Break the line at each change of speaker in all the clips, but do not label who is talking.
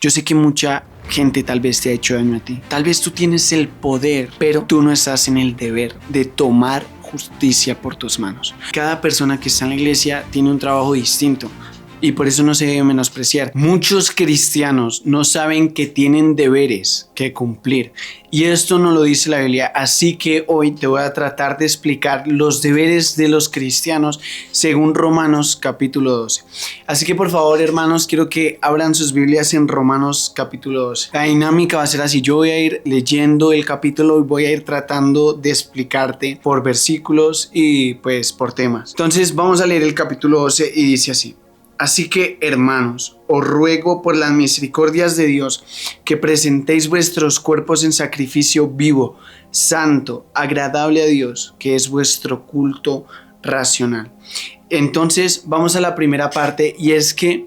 Yo sé que mucha gente tal vez te ha hecho daño a ti. Tal vez tú tienes el poder, pero tú no estás en el deber de tomar justicia por tus manos. Cada persona que está en la iglesia tiene un trabajo distinto. Y por eso no se debe menospreciar. Muchos cristianos no saben que tienen deberes que cumplir. Y esto no lo dice la Biblia. Así que hoy te voy a tratar de explicar los deberes de los cristianos según Romanos capítulo 12. Así que por favor, hermanos, quiero que abran sus Biblias en Romanos capítulo 12. La dinámica va a ser así. Yo voy a ir leyendo el capítulo y voy a ir tratando de explicarte por versículos y pues por temas. Entonces vamos a leer el capítulo 12 y dice así. Así que, hermanos, os ruego por las misericordias de Dios que presentéis vuestros cuerpos en sacrificio vivo, santo, agradable a Dios, que es vuestro culto racional. Entonces, vamos a la primera parte, y es que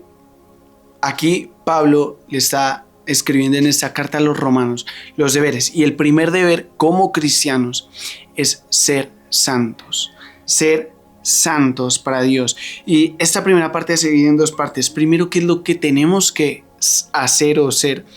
aquí Pablo le está escribiendo en esta carta a los romanos los deberes. Y el primer deber como cristianos es ser santos, ser santos para Dios. Y esta primera parte se divide en dos partes. Primero, qué es lo que tenemos que hacer o ser,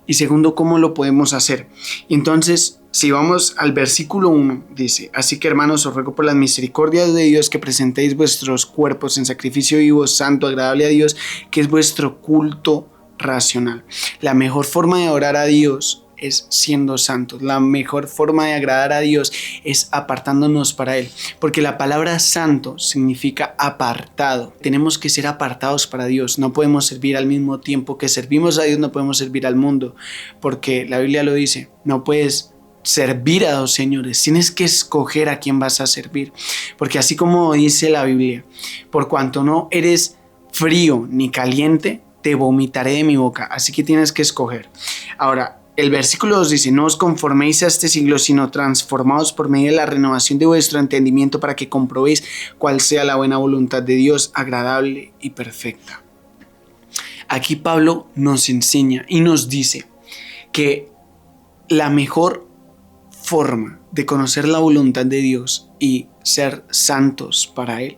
y segundo, cómo lo podemos hacer. Entonces, si vamos al versículo 1, dice: así que, hermanos, os ruego por las misericordias de Dios que presentéis vuestros cuerpos en sacrificio vivo, santo, agradable a Dios, que es vuestro culto racional. La mejor forma de orar a Dios es siendo santos. La mejor forma de agradar a Dios es apartándonos para Él, porque la palabra santo significa apartado. Tenemos que ser apartados para Dios. No podemos servir al mismo tiempo que servimos a Dios, no podemos servir al mundo, porque la Biblia lo dice. No puedes servir a dos señores, tienes que escoger a quién vas a servir, porque así como dice la Biblia, por cuanto no eres frío ni caliente, te vomitaré de mi boca. Así que tienes que escoger. Ahora, el versículo 2 dice: no os conforméis a este siglo, sino transformaos por medio de la renovación de vuestro entendimiento, para que comprobéis cuál sea la buena voluntad de Dios, agradable y perfecta. Aquí Pablo nos enseña y nos dice que la mejor forma de conocer la voluntad de Dios y ser santos para Él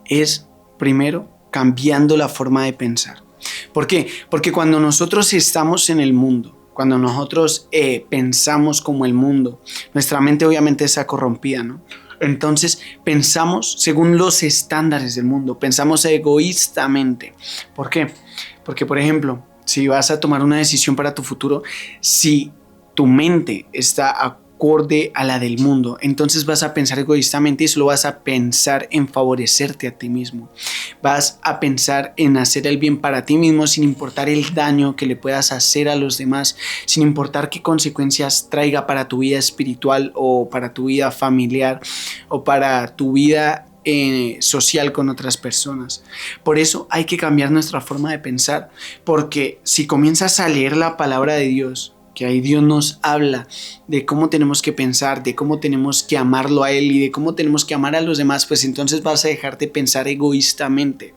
es, primero, cambiando la forma de pensar. ¿Por qué? Porque cuando nosotros estamos en el mundo, cuando nosotros pensamos como el mundo, nuestra mente obviamente está corrompida, ¿no? Entonces pensamos según los estándares del mundo, pensamos egoístamente. ¿Por qué? Porque, por ejemplo, si vas a tomar una decisión para tu futuro, si tu mente está acorde a la del mundo, entonces vas a pensar egoístamente y solo vas a pensar en favorecerte a ti mismo. Vas a pensar en hacer el bien para ti mismo sin importar el daño que le puedas hacer a los demás, sin importar qué consecuencias traiga para tu vida espiritual o para tu vida familiar o para tu vida social con otras personas. Por eso hay que cambiar nuestra forma de pensar, porque si comienzas a leer la palabra de Dios, que ahí Dios nos habla de cómo tenemos que pensar, de cómo tenemos que amarlo a Él y de cómo tenemos que amar a los demás, pues entonces vas a dejar de pensar egoístamente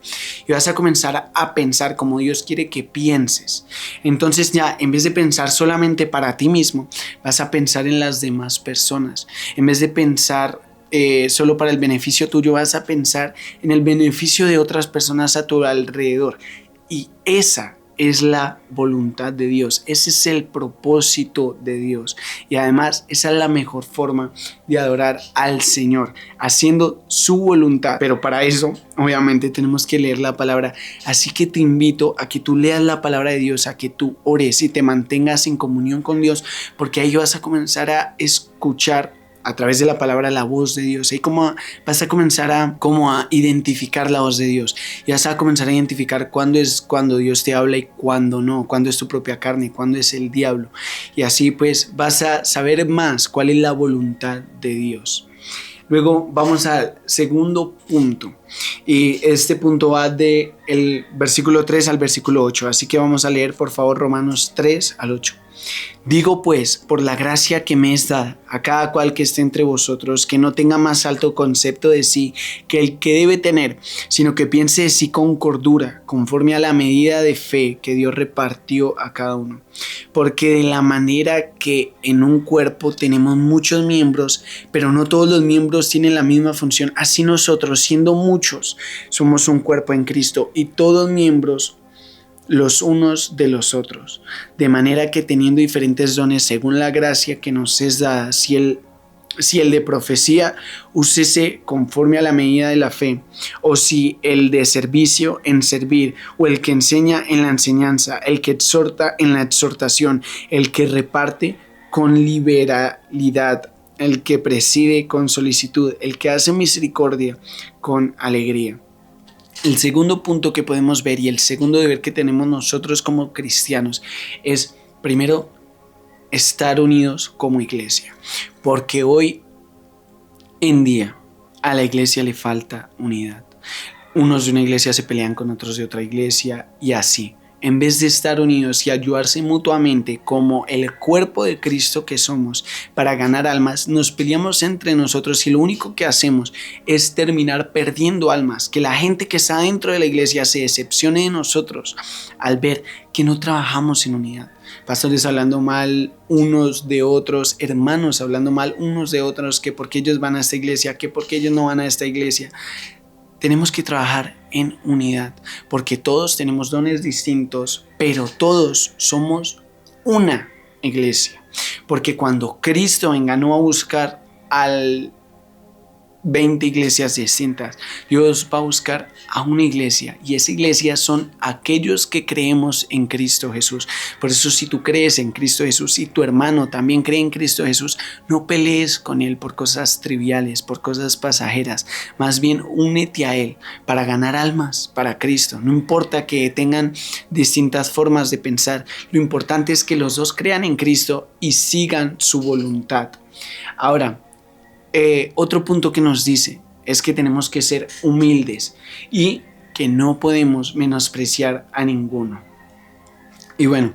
y vas a comenzar a pensar como Dios quiere que pienses. Entonces ya, en vez de pensar solamente para ti mismo, vas a pensar en las demás personas. En vez de pensar solo para el beneficio tuyo, vas a pensar en el beneficio de otras personas a tu alrededor. Y esa es la voluntad de Dios, ese es el propósito de Dios, y además esa es la mejor forma de adorar al Señor, haciendo su voluntad. Pero para eso obviamente tenemos que leer la palabra, así que te invito a que tú leas la palabra de Dios, a que tú ores y te mantengas en comunión con Dios, porque ahí vas a comenzar a escuchar a través de la palabra la voz de Dios. Ahí vas a comenzar a identificar la voz de Dios. Y vas a comenzar a identificar cuando Dios te habla y cuando no, cuando es tu propia carne, cuando es el diablo. Y así pues vas a saber más cuál es la voluntad de Dios. Luego vamos al segundo punto. Y este punto va del versículo 3 al versículo 8. Así que vamos a leer, por favor, Romanos 3 al 8. Digo pues, por la gracia que me es dada, a cada cual que esté entre vosotros, que no tenga más alto concepto de sí que el que debe tener, sino que piense de sí con cordura, conforme a la medida de fe que Dios repartió a cada uno. Porque de la manera que en un cuerpo tenemos muchos miembros, pero no todos los miembros tienen la misma función, así nosotros, siendo muchos, somos un cuerpo en Cristo, y todos miembros los unos de los otros, de manera que teniendo diferentes dones según la gracia que nos es dada, si el de profecía, úsese conforme a la medida de la fe, o si el de servicio, en servir, o el que enseña, en la enseñanza, el que exhorta, en la exhortación, el que reparte, con liberalidad, el que preside, con solicitud, el que hace misericordia, con alegría. El segundo punto que podemos ver y el segundo deber que tenemos nosotros como cristianos es, primero, estar unidos como iglesia, porque hoy en día a la iglesia le falta unidad. Unos de una iglesia se pelean con otros de otra iglesia y así. En vez de estar unidos y ayudarse mutuamente como el cuerpo de Cristo que somos para ganar almas, nos peleamos entre nosotros y lo único que hacemos es terminar perdiendo almas, que la gente que está dentro de la iglesia se decepcione de nosotros al ver que no trabajamos en unidad. Pastores hablando mal unos de otros, hermanos hablando mal unos de otros, que porque ellos van a esta iglesia, que porque ellos no van a esta iglesia. Tenemos que trabajar en unidad, porque todos tenemos dones distintos, pero todos somos una iglesia. Porque cuando Cristo venga no va a buscar al 20 iglesias distintas. Dios va a buscar a una iglesia y esa iglesia son aquellos que creemos en Cristo Jesús. Por eso si tú crees en Cristo Jesús y tu hermano también cree en Cristo Jesús, no pelees con él por cosas triviales, por cosas pasajeras. Más bien únete a él para ganar almas para Cristo. No importa que tengan distintas formas de pensar. Lo importante es que los dos crean en Cristo y sigan su voluntad. Ahora, otro punto que nos dice es que tenemos que ser humildes y que no podemos menospreciar a ninguno. Y bueno,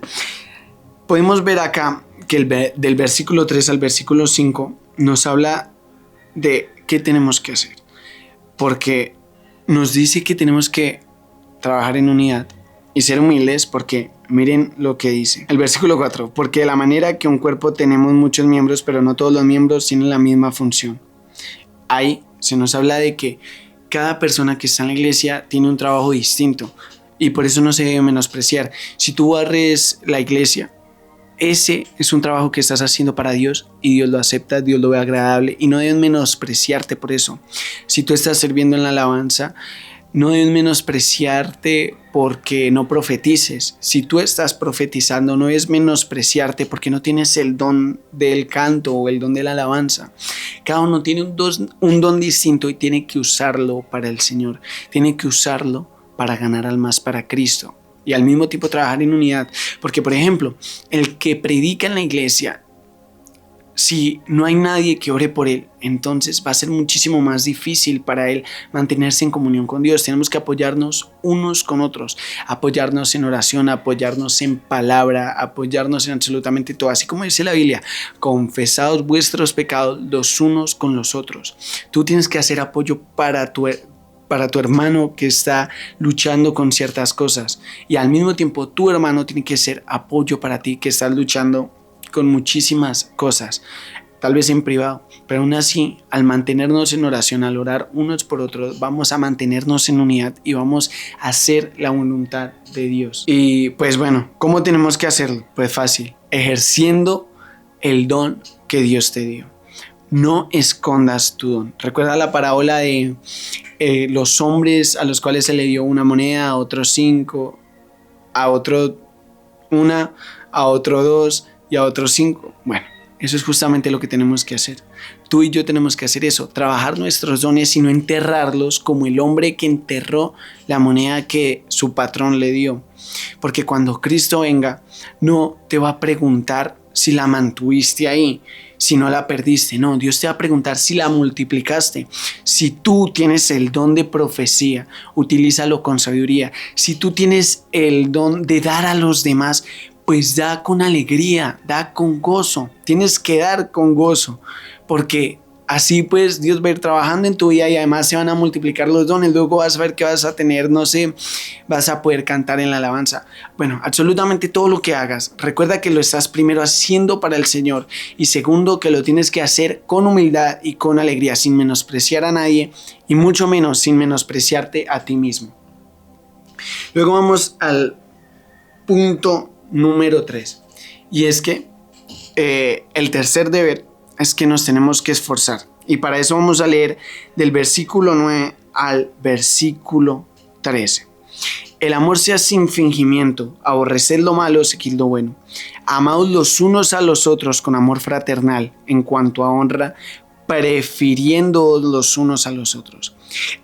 podemos ver acá que del versículo 3 al versículo 5 nos habla de qué tenemos que hacer. Porque nos dice que tenemos que trabajar en unidad y ser humildes, porque miren lo que dice el versículo 4, porque de la manera que un cuerpo tenemos muchos miembros, pero no todos los miembros tienen la misma función. Ahí se nos habla de que cada persona que está en la iglesia tiene un trabajo distinto y por eso no se debe menospreciar. Si tú barres la iglesia, ese es un trabajo que estás haciendo para Dios y Dios lo acepta, Dios lo ve agradable y no debes menospreciarte por eso. Si tú estás sirviendo en la alabanza, no debes menospreciarte porque no profetices. Si tú estás profetizando, no es menospreciarte porque no tienes el don del canto o el don de la alabanza. Cada uno tiene un don distinto y tiene que usarlo para el Señor. Tiene que usarlo para ganar almas para Cristo y al mismo tiempo trabajar en unidad. Porque, por ejemplo, el que predica en la iglesia, si no hay nadie que ore por él, entonces va a ser muchísimo más difícil para él mantenerse en comunión con Dios. Tenemos que apoyarnos unos con otros, apoyarnos en oración, apoyarnos en palabra, apoyarnos en absolutamente todo. Así como dice la Biblia, confesaos vuestros pecados los unos con los otros. Tú tienes que hacer apoyo para tu hermano que está luchando con ciertas cosas y al mismo tiempo tu hermano tiene que ser apoyo para ti que estás luchando con muchísimas cosas, tal vez en privado, pero aún así, al mantenernos en oración, al orar unos por otros, vamos a mantenernos en unidad y vamos a hacer la voluntad de Dios. Y pues bueno, ¿cómo tenemos que hacerlo? Pues fácil, ejerciendo el don que Dios te dio. No escondas tu don. Recuerda la parábola de los hombres a los cuales se le dio una moneda, a otros 5, a otro 1, a otro 2 y a otros 5. Bueno, eso es justamente lo que tenemos que hacer. Tú y yo tenemos que hacer eso, trabajar nuestros dones y no enterrarlos como el hombre que enterró la moneda que su patrón le dio. Porque cuando Cristo venga, no te va a preguntar si la mantuviste ahí, si no la perdiste. No, Dios te va a preguntar si la multiplicaste. Si tú tienes el don de profecía, utilízalo con sabiduría. Si tú tienes el don de dar a los demás, pues da con alegría, da con gozo. Tienes que dar con gozo, porque así pues Dios va a ir trabajando en tu vida y además se van a multiplicar los dones. Luego vas a ver que vas a tener, no sé, vas a poder cantar en la alabanza. Bueno, absolutamente todo lo que hagas, recuerda que lo estás primero haciendo para el Señor y segundo que lo tienes que hacer con humildad y con alegría, sin menospreciar a nadie y mucho menos sin menospreciarte a ti mismo. Luego vamos al punto número 3. Y es que el tercer deber es que nos tenemos que esforzar. Y para eso vamos a leer del versículo 9 al versículo 13. El amor sea sin fingimiento, aborreced lo malo, seguid lo bueno. Amaos los unos a los otros con amor fraternal, en cuanto a honra, prefiriéndoos los unos a los otros.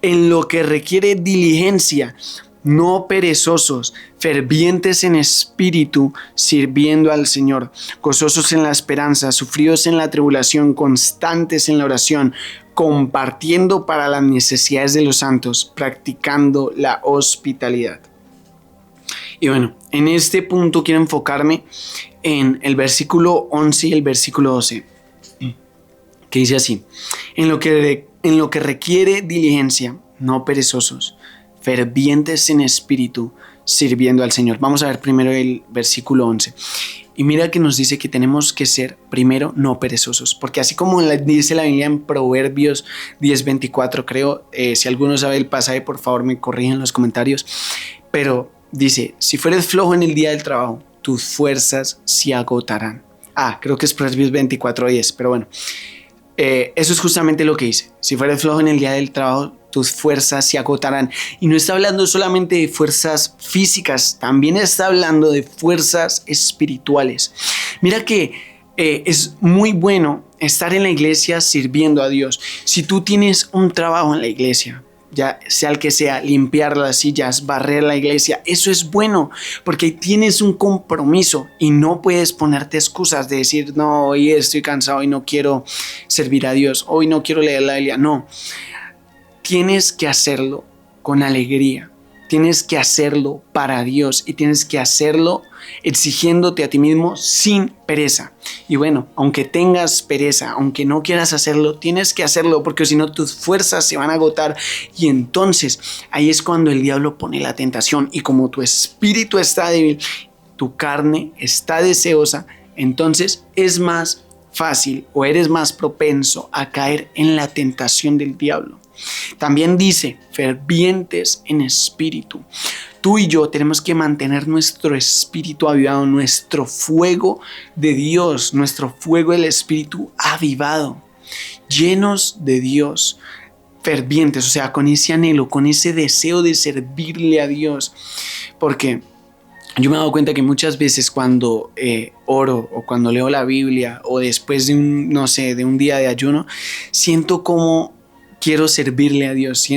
En lo que requiere diligencia, no perezosos, fervientes en espíritu, sirviendo al Señor, gozosos en la esperanza, sufridos en la tribulación, constantes en la oración, compartiendo para las necesidades de los santos, practicando la hospitalidad. Y bueno, en este punto quiero enfocarme en el versículo 11 y el versículo 12, que dice así: en lo que requiere diligencia, no perezosos, fervientes en espíritu, sirviendo al Señor. Vamos a ver primero el versículo 11. Y mira que nos dice que tenemos que ser, primero, no perezosos. Porque así como dice la Biblia en Proverbios 10:24, creo, si alguno sabe el pasaje, por favor me corrijan en los comentarios. Pero dice: si fueres flojo en el día del trabajo, tus fuerzas se agotarán. Creo que es Proverbios 24:10, pero bueno. Eso es justamente lo que dice. Si fueres flojo en el día del trabajo, tus fuerzas se agotarán. Y no está hablando solamente de fuerzas físicas, también está hablando de fuerzas espirituales. Mira que es muy bueno estar en la iglesia sirviendo a Dios. Si tú tienes un trabajo en la iglesia, ya sea el que sea, limpiar las sillas, barrer la iglesia, eso es bueno, porque tienes un compromiso y no puedes ponerte excusas de decir: no, hoy estoy cansado y no quiero servir a Dios, hoy no quiero leer la Biblia. No, tienes que hacerlo con alegría, tienes que hacerlo para Dios y tienes que hacerlo exigiéndote a ti mismo sin pereza. Y bueno, aunque tengas pereza, aunque no quieras hacerlo, tienes que hacerlo, porque si no tus fuerzas se van a agotar, y entonces ahí es cuando el diablo pone la tentación. Y como tu espíritu está débil, tu carne está deseosa, entonces es más fácil o eres más propenso a caer en la tentación del diablo. También dice: fervientes en espíritu. Tú y yo tenemos que mantener nuestro espíritu avivado, nuestro fuego de Dios, nuestro fuego del espíritu avivado, llenos de Dios, fervientes, o sea, con ese anhelo, con ese deseo de servirle a Dios. Porque yo me he dado cuenta que muchas veces cuando oro o cuando leo la Biblia o después de un día de ayuno, siento como quiero servirle a Dios,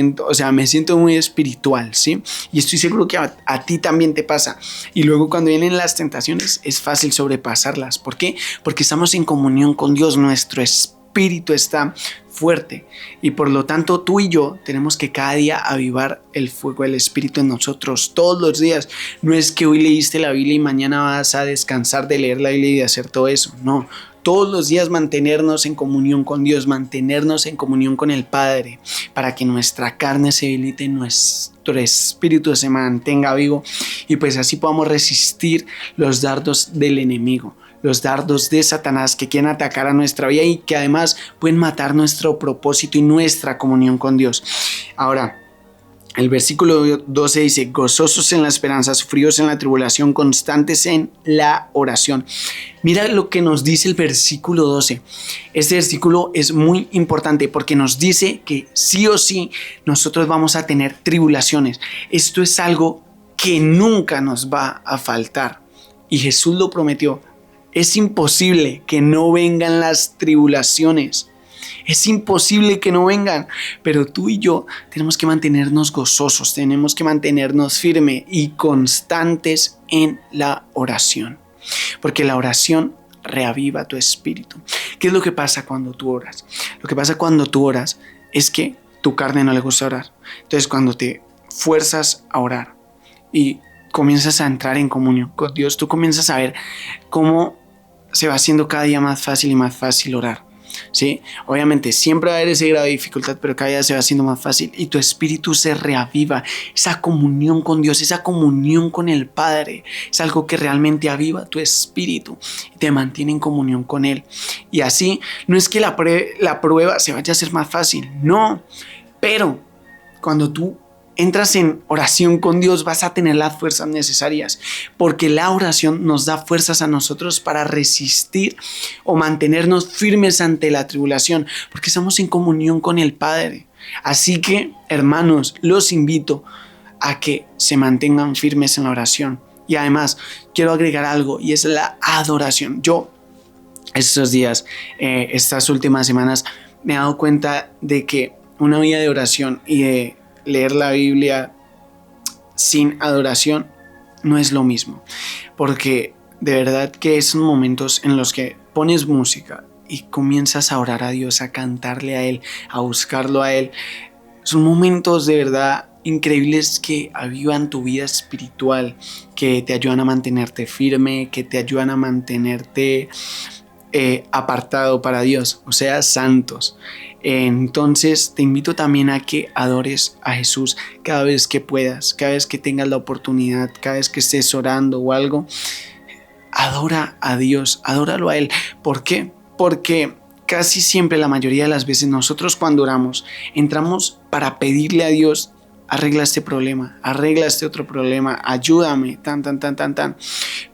me siento muy espiritual, ¿sí? Y estoy seguro que a ti también te pasa. Y luego cuando vienen las tentaciones es fácil sobrepasarlas. ¿Por qué? Porque estamos en comunión con Dios, nuestro espíritu está fuerte y por lo tanto tú y yo tenemos que cada día avivar el fuego del espíritu en nosotros todos los días. No es que hoy leíste la Biblia y mañana vas a descansar de leer la Biblia y de hacer todo eso, no. Todos los días mantenernos en comunión con Dios, mantenernos en comunión con el Padre, para que nuestra carne se debilite, nuestro espíritu se mantenga vivo y pues así podamos resistir los dardos del enemigo, los dardos de Satanás que quieren atacar a nuestra vida y que además pueden matar nuestro propósito y nuestra comunión con Dios. Ahora, el versículo 12 dice: gozosos en la esperanza, sufridos en la tribulación, constantes en la oración. Mira lo que nos dice el versículo 12. Este versículo es muy importante porque nos dice que sí o sí nosotros vamos a tener tribulaciones. Esto es algo que nunca nos va a faltar y Jesús lo prometió. Es imposible que no vengan las tribulaciones. Es imposible que no vengan, pero tú y yo tenemos que mantenernos gozosos, tenemos que mantenernos firmes y constantes en la oración, porque la oración reaviva tu espíritu. ¿Qué es lo que pasa cuando tú oras? Lo que pasa cuando tú oras es que tu carne no le gusta orar. Entonces cuando te fuerzas a orar y comienzas a entrar en comunión con Dios, tú comienzas a ver cómo se va haciendo cada día más fácil y más fácil orar. ¿Sí? Obviamente siempre va a haber ese grado de dificultad, pero cada día se va haciendo más fácil y tu espíritu se reaviva. Esa comunión con Dios, esa comunión con el Padre es algo que realmente aviva tu espíritu y te mantiene en comunión con Él. Y así no es que la prueba se vaya a hacer más fácil, no, pero cuando tú entras en oración con Dios, vas a tener las fuerzas necesarias, porque la oración nos da fuerzas a nosotros para resistir o mantenernos firmes ante la tribulación, porque estamos en comunión con el Padre. Así que, hermanos, los invito a que se mantengan firmes en la oración. Y además, quiero agregar algo, y es la adoración. Yo, estos días, estas últimas semanas, me he dado cuenta de que una vida de oración y de leer la Biblia sin adoración no es lo mismo, porque de verdad que son momentos en los que pones música y comienzas a orar a Dios, a cantarle a Él, a buscarlo a Él. Son momentos de verdad increíbles que avivan tu vida espiritual, que te ayudan a mantenerte firme, que te ayudan a mantenerte apartado para Dios, o sea, santos. Entonces te invito también a que adores a Jesús cada vez que puedas, cada vez que tengas la oportunidad, cada vez que estés orando o algo. Adora a Dios, adóralo a Él. ¿Por qué? Porque casi siempre, la mayoría de las veces, nosotros cuando oramos entramos para pedirle a Dios: arregla este problema, arregla este otro problema, ayúdame, tan.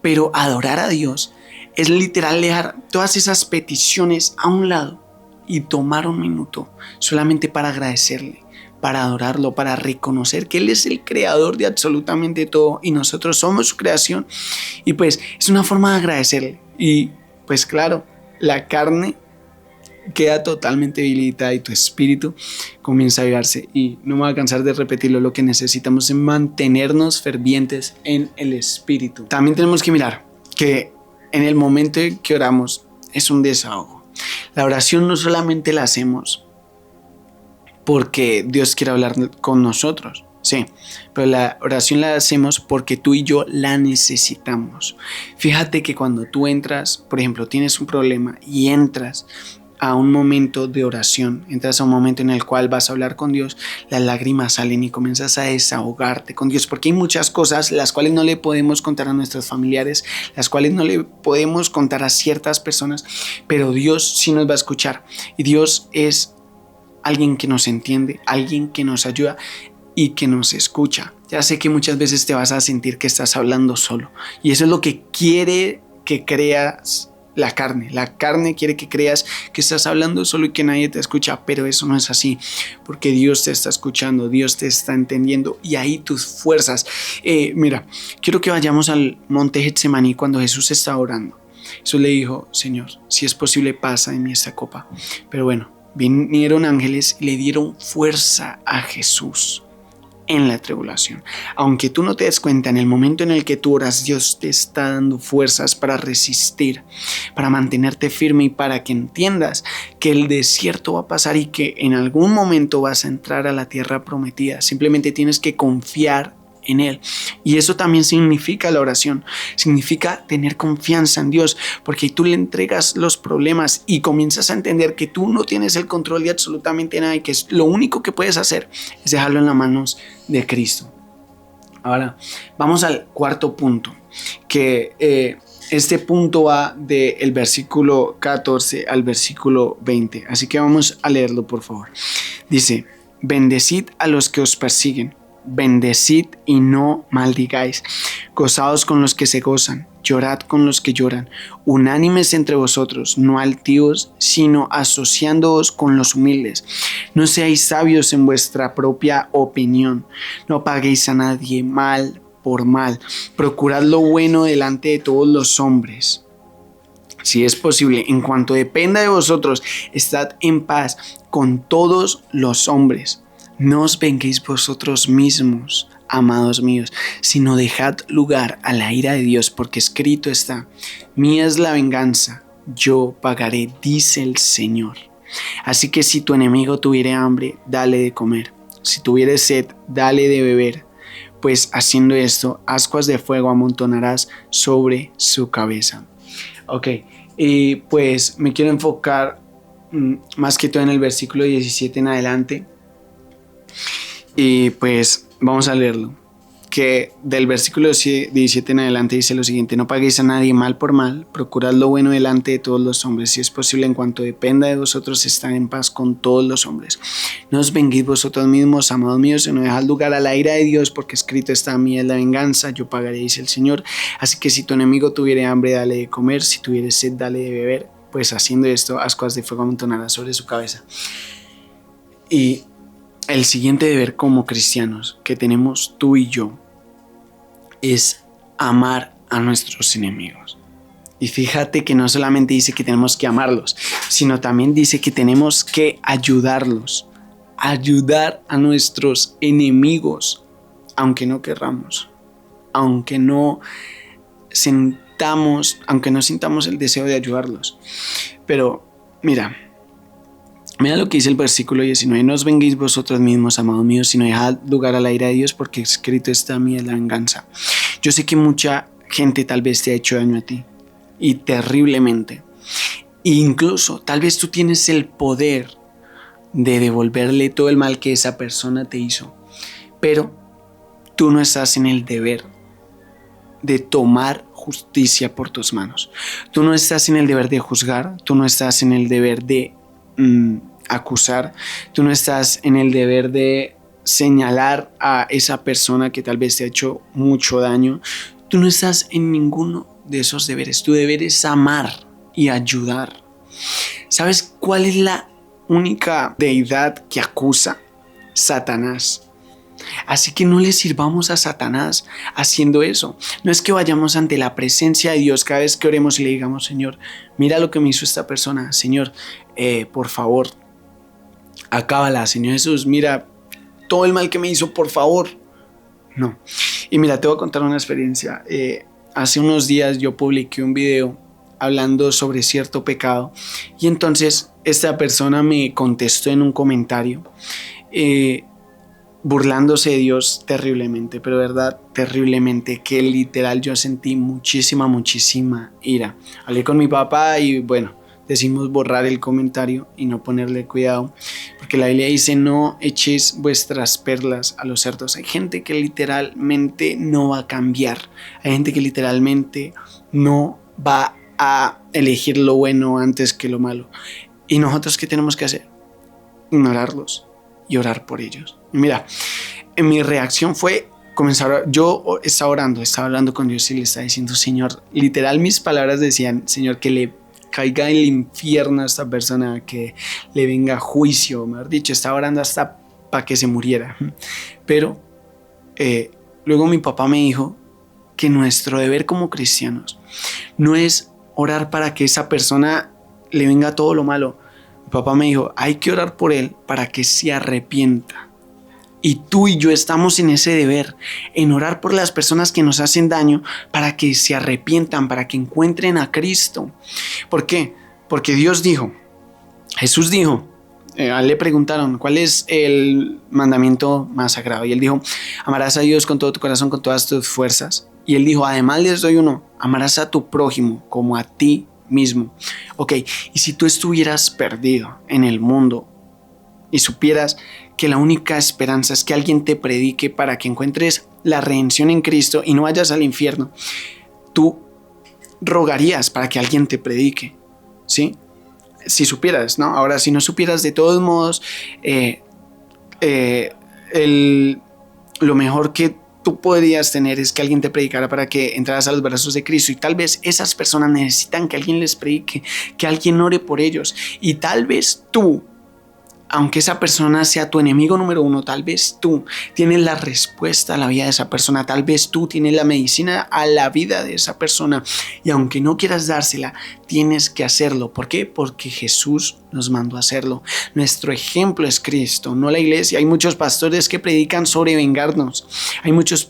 Pero adorar a Dios es literal dejar todas esas peticiones a un lado y tomar un minuto solamente para agradecerle, para adorarlo, para reconocer que Él es el creador de absolutamente todo y nosotros somos su creación. Y pues es una forma de agradecerle. Y pues claro, la carne queda totalmente debilitada y tu espíritu comienza a avivarse. Y no me voy a cansar de repetirlo, lo que necesitamos es mantenernos fervientes en el espíritu. También tenemos que mirar que en el momento en que oramos es un desahogo. La oración no solamente la hacemos porque Dios quiere hablar con nosotros, sí, pero la oración la hacemos porque tú y yo la necesitamos. Fíjate que cuando tú entras, por ejemplo, tienes un problema y entras a un momento de oración, entras a un momento en el cual vas a hablar con Dios, las lágrimas salen y comienzas a desahogarte con Dios, porque hay muchas cosas las cuales no le podemos contar a nuestros familiares, las cuales no le podemos contar a ciertas personas, pero Dios sí nos va a escuchar. Y Dios es alguien que nos entiende, alguien que nos ayuda y que nos escucha. Ya sé que muchas veces te vas a sentir que estás hablando solo, y eso es lo que quiere que creas. La carne quiere que creas que estás hablando solo y que nadie te escucha, pero eso no es así, porque Dios te está escuchando, Dios te está entendiendo, y ahí tus fuerzas. Mira, quiero que vayamos al monte Getsemaní cuando Jesús estaba orando. Jesús le dijo: Señor, si es posible, pasa de mí esta copa. Pero bueno, vinieron ángeles y le dieron fuerza a Jesús en la tribulación. Aunque tú no te des cuenta, en el momento en el que tú oras, Dios te está dando fuerzas para resistir, para mantenerte firme y para que entiendas que el desierto va a pasar y que en algún momento vas a entrar a la tierra prometida. Simplemente tienes que confiar en Él. Y eso también significa la oración, significa tener confianza en Dios, porque tú le entregas los problemas y comienzas a entender que tú no tienes el control de absolutamente nada y que lo único que puedes hacer es dejarlo en las manos de Cristo. Ahora, vamos al cuarto punto, que este punto va del versículo 14 al versículo 20, así que vamos a leerlo, por favor. Dice: bendecid a los que os persiguen, bendecid y no maldigáis, gozaos con los que se gozan, llorad con los que lloran, unánimes entre vosotros, no altivos, sino asociándoos con los humildes. No seáis sabios en vuestra propia opinión, no paguéis a nadie mal por mal, procurad lo bueno delante de todos los hombres. Si es posible, en cuanto dependa de vosotros, estad en paz con todos los hombres. No os venguéis vosotros mismos, amados míos, sino dejad lugar a la ira de Dios, porque escrito está: mía es la venganza, yo pagaré, dice el Señor. Así que si tu enemigo tuviere hambre, dale de comer; si tuviere sed, dale de beber, pues haciendo esto, ascuas de fuego amontonarás sobre su cabeza. Ok, y pues me quiero enfocar más que todo en el versículo 17 en adelante. Y pues vamos a leerlo, porque del versículo 17 en adelante dice lo siguiente: no paguéis a nadie mal por mal, procurad lo bueno delante de todos los hombres, si es posible en cuanto dependa de vosotros estar en paz con todos los hombres. No os venguéis vosotros mismos, amados míos, sino dejad lugar a la ira de Dios, porque escrito está: mía es la venganza, yo pagaré, dice el Señor. Así que si tu enemigo tuviere hambre, dale de comer, si tuviere sed, dale de beber, pues haciendo esto, ascuas de fuego amontonarás sobre su cabeza. Y el siguiente deber como cristianos que tenemos tú y yo es amar a nuestros enemigos. Y fíjate que no solamente dice que tenemos que amarlos, sino también dice que tenemos que ayudarlos, ayudar a nuestros enemigos, aunque no querramos, aunque no sintamos el deseo de ayudarlos. Pero mira lo que dice el versículo 19: no os venguéis vosotros mismos, amados míos, sino dejad lugar a la ira de Dios, porque escrito está: mía es la venganza. Yo sé que mucha gente tal vez te ha hecho daño a ti, y terriblemente. E incluso tal vez tú tienes el poder de devolverle todo el mal que esa persona te hizo, pero tú no estás en el deber de tomar justicia por tus manos. Tú no estás en el deber de juzgar, tú no estás en el deber de acusar, tú no estás en el deber de señalar a esa persona que tal vez te ha hecho mucho daño. Tú no estás en ninguno de esos deberes. Tu deber es amar y ayudar. ¿Sabes cuál es la única deidad que acusa? Satanás. Así que no le sirvamos a Satanás haciendo eso. No es que vayamos ante la presencia de Dios cada vez que oremos y le digamos: Señor, mira lo que me hizo esta persona. Señor, por favor, acábala. Señor Jesús, mira todo el mal que me hizo, por favor. No. Y mira, te voy a contar una experiencia. Hace unos días yo publiqué un video hablando sobre cierto pecado, y entonces esta persona me contestó en un comentario burlándose de Dios terriblemente, pero verdad, terriblemente, que literal yo sentí muchísima ira. Hablé con mi papá y bueno, decimos borrar el comentario y no ponerle cuidado, porque la Biblia dice: no echéis vuestras perlas a los cerdos. Hay gente que literalmente no va a cambiar, hay gente que literalmente no va a elegir lo bueno antes que lo malo. ¿Y nosotros qué tenemos que hacer? Ignorarlos y orar por ellos. Y mira, mi reacción fue comenzar. Yo estaba orando, estaba hablando con Dios y le estaba diciendo: Señor, literal mis palabras decían: Señor, que le caiga en el infierno a esta persona, que le venga juicio. Mejor dicho, estaba orando hasta para que se muriera. Pero luego mi papá me dijo que nuestro deber como cristianos no es orar para que esa persona le venga todo lo malo. Mi papá me dijo: hay que orar por él para que se arrepienta. Y tú y yo estamos en ese deber, en orar por las personas que nos hacen daño para que se arrepientan, para que encuentren a Cristo. ¿Por qué? Porque Dios dijo, Jesús dijo, le preguntaron: ¿cuál es el mandamiento más sagrado? Y él dijo: amarás a Dios con todo tu corazón, con todas tus fuerzas. Y él dijo: además les doy uno: amarás a tu prójimo como a ti mismo. Ok, y si tú estuvieras perdido en el mundo y supieras que la única esperanza es que alguien te predique para que encuentres la redención en Cristo y no vayas al infierno, tú rogarías para que alguien te predique, ¿sí? Si supieras, ¿no? Ahora, si no supieras, de todos modos, lo mejor que tú podrías tener es que alguien te predicara para que entraras a los brazos de Cristo. Y tal vez esas personas necesitan que alguien les predique, que alguien ore por ellos. Y tal vez tú, aunque esa persona sea tu enemigo número uno, tal vez tú tienes la respuesta a la vida de esa persona, tal vez tú tienes la medicina a la vida de esa persona, y aunque no quieras dársela, tienes que hacerlo. ¿Por qué? Porque Jesús nos mandó a hacerlo. Nuestro ejemplo es Cristo, no la iglesia. Hay muchos pastores que predican sobre vengarnos, hay muchos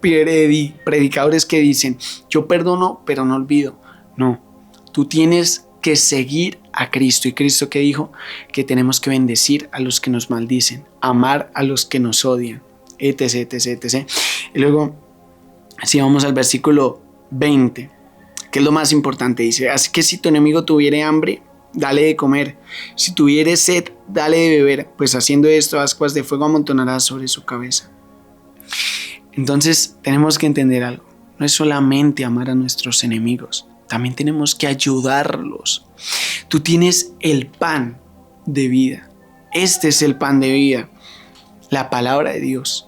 predicadores que dicen: yo perdono pero no olvido. No, tú tienes que seguir a Cristo. ¿Y Cristo qué dijo? Que tenemos que bendecir a los que nos maldicen, amar a los que nos odian, etc, etc, etc. Y luego, si vamos al versículo 20, que es lo más importante, dice: así que si tu enemigo tuviere hambre, dale de comer, si tuviere sed, dale de beber, pues haciendo esto, ascuas de fuego amontonarás sobre su cabeza. Entonces tenemos que entender algo. No es solamente amar a nuestros enemigos, también tenemos que ayudarlos. Tú tienes el pan de vida. Este es el pan de vida, la palabra de Dios.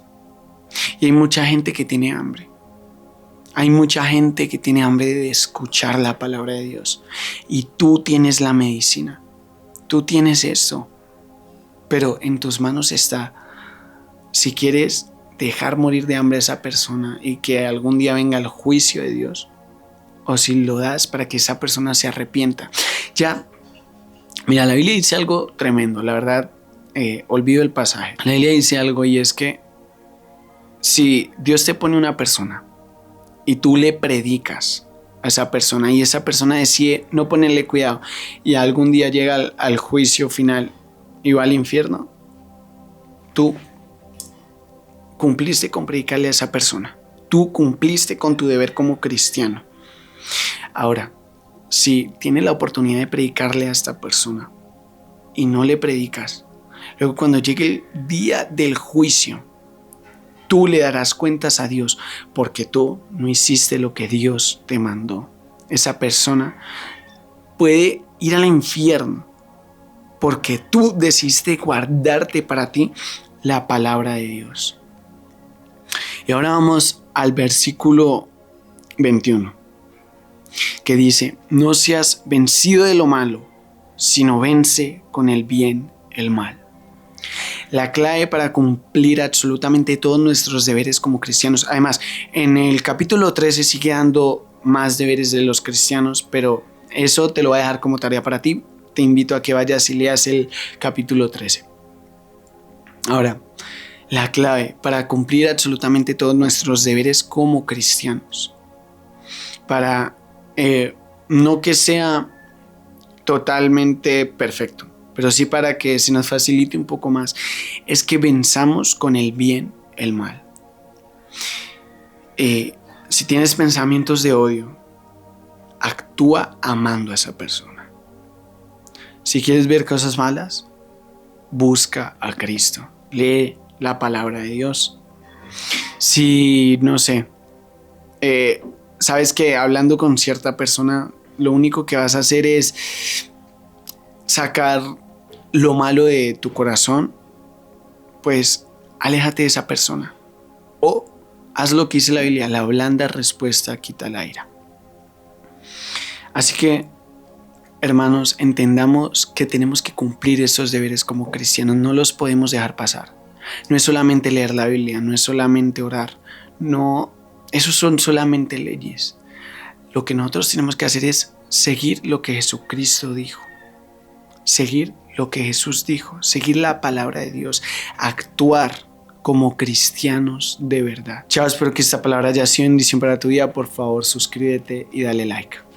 Y hay mucha gente que tiene hambre. Hay mucha gente que tiene hambre de escuchar la palabra de Dios. Y tú tienes la medicina. Tú tienes eso. Pero en tus manos está. Si quieres dejar morir de hambre a esa persona y que algún día venga el juicio de Dios, o si lo das para que esa persona se arrepienta. Ya, mira, la Biblia dice algo tremendo, la verdad, olvido el pasaje. La Biblia dice algo y es que si Dios te pone una persona y tú le predicas a esa persona y esa persona decide no ponerle cuidado y algún día llega al juicio final y va al infierno, tú cumpliste con predicarle a esa persona. Tú cumpliste con tu deber como cristiano. Ahora, si tienes la oportunidad de predicarle a esta persona y no le predicas, luego cuando llegue el día del juicio, tú le darás cuentas a Dios porque tú no hiciste lo que Dios te mandó. Esa persona puede ir al infierno porque tú decidiste guardarte para ti la palabra de Dios. Y ahora vamos al versículo 21, que dice: no seas vencido de lo malo, sino vence con el bien el mal. La clave para cumplir absolutamente todos nuestros deberes como cristianos. Además, en el capítulo 13 sigue dando más deberes de los cristianos, pero eso te lo voy a dejar como tarea para ti. Te invito a que vayas y leas el capítulo 13. Ahora, la clave para cumplir absolutamente todos nuestros deberes como cristianos, para no que sea totalmente perfecto, pero sí para que se nos facilite un poco más, es que venzamos con el bien el mal. Si tienes pensamientos de odio, actúa amando a esa persona. Si quieres ver cosas malas, busca a Cristo, lee la palabra de Dios. Si, no sé, sabes que hablando con cierta persona, lo único que vas a hacer es sacar lo malo de tu corazón, pues aléjate de esa persona. O haz lo que dice la Biblia: la blanda respuesta quita la ira. Así que, hermanos, entendamos que tenemos que cumplir esos deberes como cristianos. No los podemos dejar pasar. No es solamente leer la Biblia, no es solamente orar. No, esos son solamente leyes. Lo que nosotros tenemos que hacer es seguir lo que Jesucristo dijo. Seguir lo que Jesús dijo. Seguir la palabra de Dios. Actuar como cristianos de verdad. Chao, espero que esta palabra haya sido bendición para tu vida. Por favor, suscríbete y dale like.